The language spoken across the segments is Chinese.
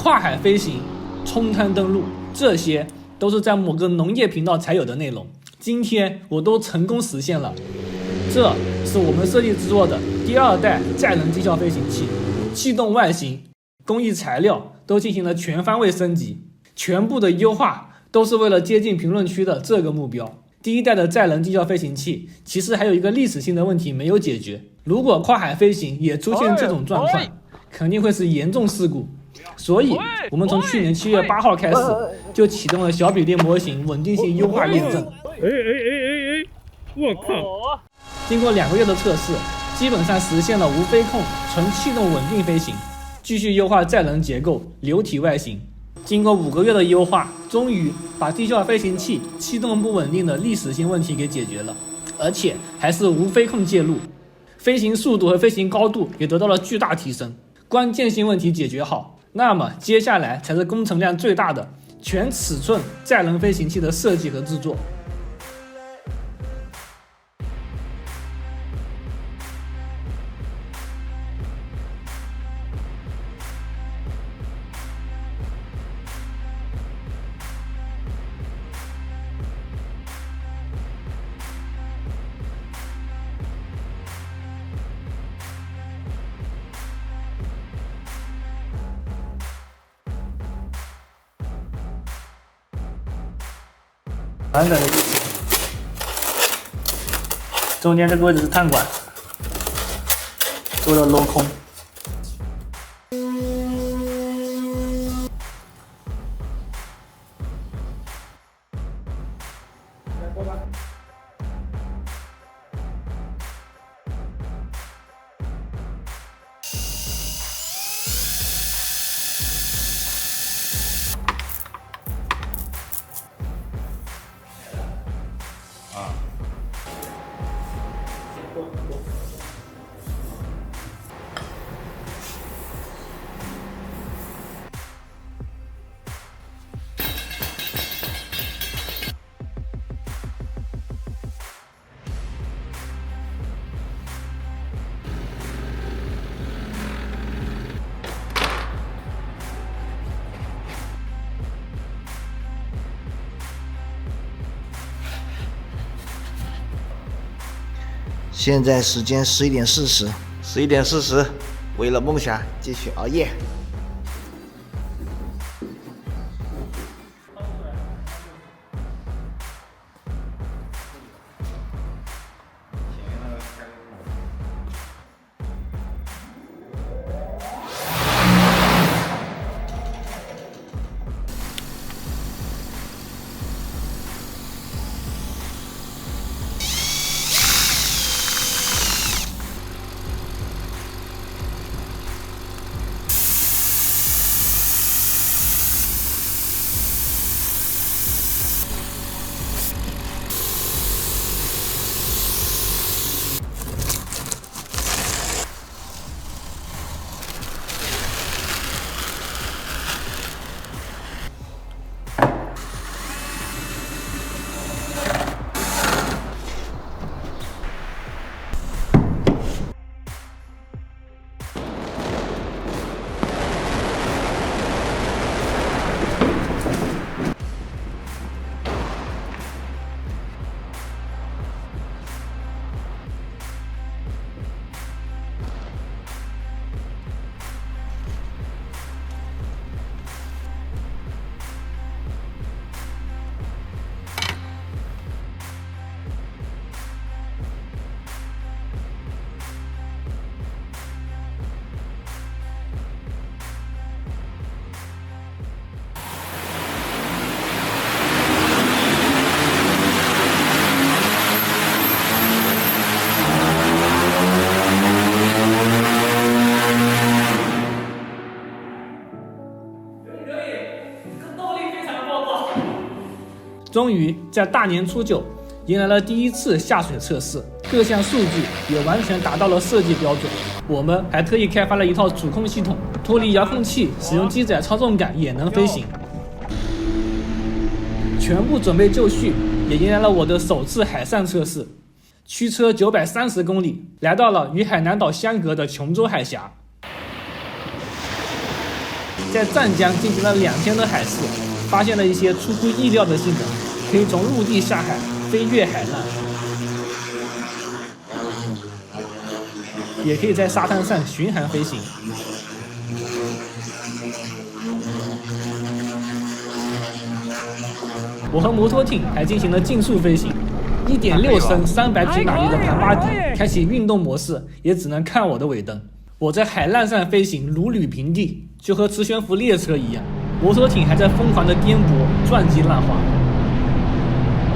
跨海飞行、冲滩登陆，这些都是在某个农业频道才有的内容。今天我都成功实现了。这是我们设计制作的第2代载人机效飞行器，气动外形、工艺材料都进行了全方位升级，全部的优化都是为了接近评论区的这个目标。第1代的载人机效飞行器其实还有一个历史性的问题没有解决，如果跨海飞行也出现这种状况，肯定会是严重事故。所以我们从去年7月8号开始就启动了小比例模型稳定性优化验证。我靠！经过2个月的测试，基本上实现了无飞控、纯气动稳定飞行。继续优化载人结构、流体外形。经过5个月的优化，终于把低效飞行器气动不稳定的历史性问题给解决了，而且还是无飞控介入，飞行速度和飞行高度也得到了巨大提升。关键性问题解决好，那么接下来才是工程量最大的全尺寸载人飞行器的设计和制作。完整的一体，中间这个位置是碳管，做了镂空。现在时间11点40，11点40，为了梦想继续熬夜。终于在大年初9迎来了第1次下水测试，各项数据也完全达到了设计标准。我们还特意开发了一套主控系统，脱离遥控器，使用机载操纵杆也能飞行。全部准备就绪，也迎来了我的首次海上测试。驱车930公里，来到了与海南岛相隔的琼州海峡。在湛江进行了2天的海试，发现了一些出乎意料的性能，可以从陆地下海飞越海浪，也可以在沙滩上巡航飞行。我和摩托艇还进行了竞速飞行，1.6升300匹马力的庞巴迪开启运动模式，也只能看我的尾灯。我在海浪上飞行如履平地，就和磁悬浮列车一样。摩托艇还在疯狂的颠簸，撞击浪花。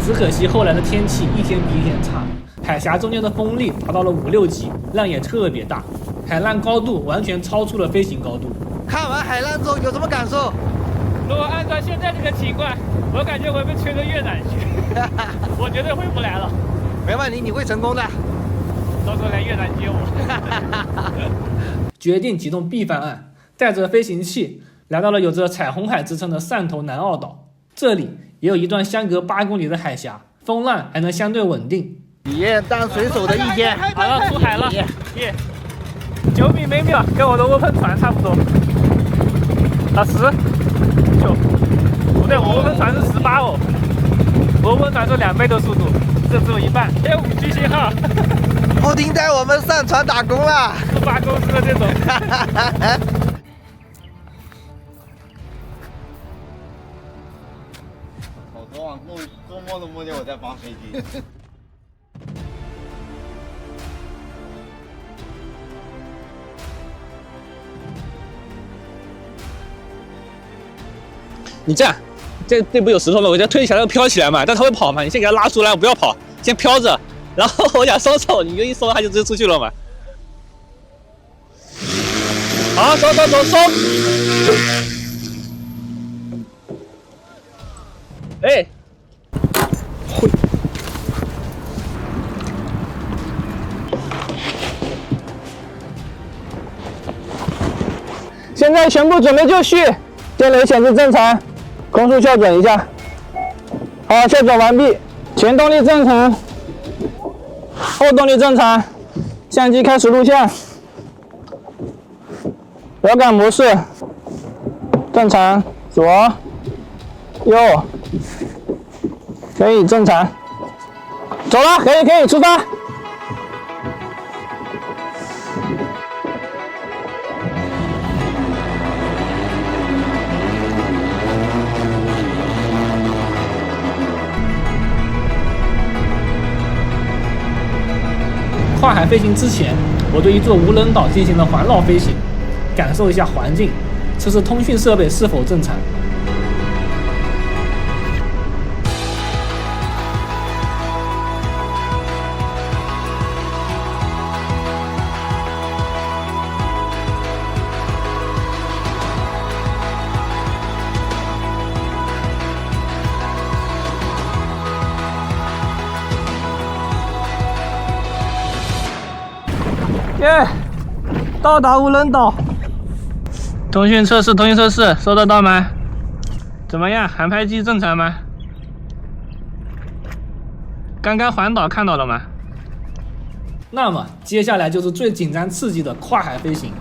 只可惜后来的天气一天比一天差，海峡中间的风力达到了5、6级，浪也特别大，海浪高度完全超出了飞行高度。看完海浪之后有什么感受？如果按照现在这个情况，我感觉我被吹到越南去，我绝对回不来了。没问题，你会成功的。到时候来越南接我。决定启动 B 方案，带着飞行器来到了有着彩虹海之称的汕头南澳岛。这里也有一段相隔8公里的海峡，风浪还能相对稳定。体验当水手的一天。好了，出海了，耶！9米每秒，跟我的涡喷船差不多。10、9，不对，我涡喷船是18哦，我涡喷船是2倍的速度，这只有一半。还有5G 信号。布丁带我们上船打工了，18公司的这种。我昨晚做梦都梦见我在扒飞机。你这样，这不有石头吗？我先推起来，要飘起来嘛，但它会跑嘛，你先给它拉出来，不要跑，先飘着。然后我想收手，你就一收，它就直接出去了嘛。好，收。哎，现在全部准备就绪，电流显示正常，空速校准一下。好，校准完毕，前动力正常，后动力正常，相机开始录像，遥感模式正常，左右可以正常，走了，可以出发。跨海飞行之前，我对一座无人岛进行了环绕飞行，感受一下环境，测试通讯设备是否正常。耶，到达无人岛。通讯测试，收得到吗？怎么样？航拍机正常吗？刚刚环岛看到了吗？那么接下来就是最紧张刺激的跨海飞行。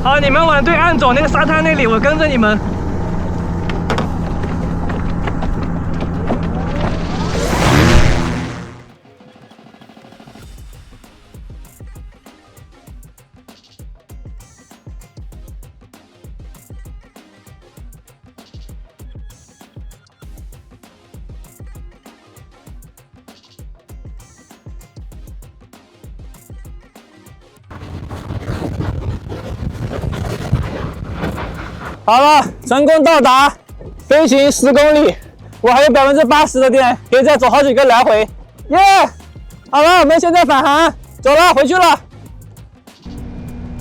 好，你们往对岸走，那个沙滩那里，我跟着你们。好了，成功到达，飞行10公里，我还有80%的电，可以再走好几个来回。耶！好了，我们现在返航，走了，回去了。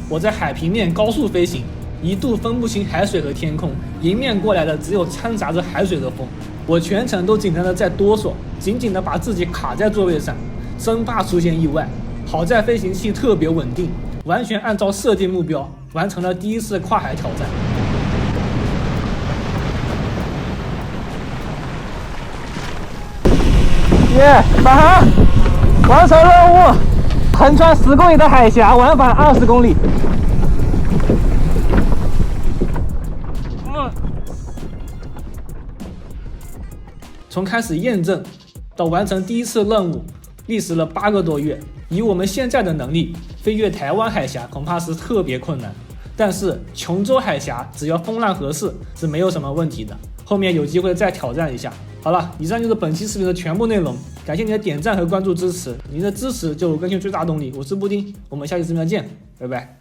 我在海平面高速飞行，一度分不清海水和天空，迎面过来的只有掺杂着海水的风。我全程都紧张的在哆嗦，紧紧的把自己卡在座位上，生怕出现意外。好在飞行器特别稳定，完全按照设定目标，完成了第一次跨海挑战。耶！返航，完成任务，横穿10公里的海峡，往返20公里。从开始验证到完成第一次任务，历时了8个多月。以我们现在的能力，飞越台湾海峡恐怕是特别困难。但是琼州海峡只要风浪合适是没有什么问题的。后面有机会再挑战一下。好了，以上就是本期视频的全部内容，感谢你的点赞和关注支持，您的支持就是我更新最大动力。我是布丁，我们下期视频再见，拜拜。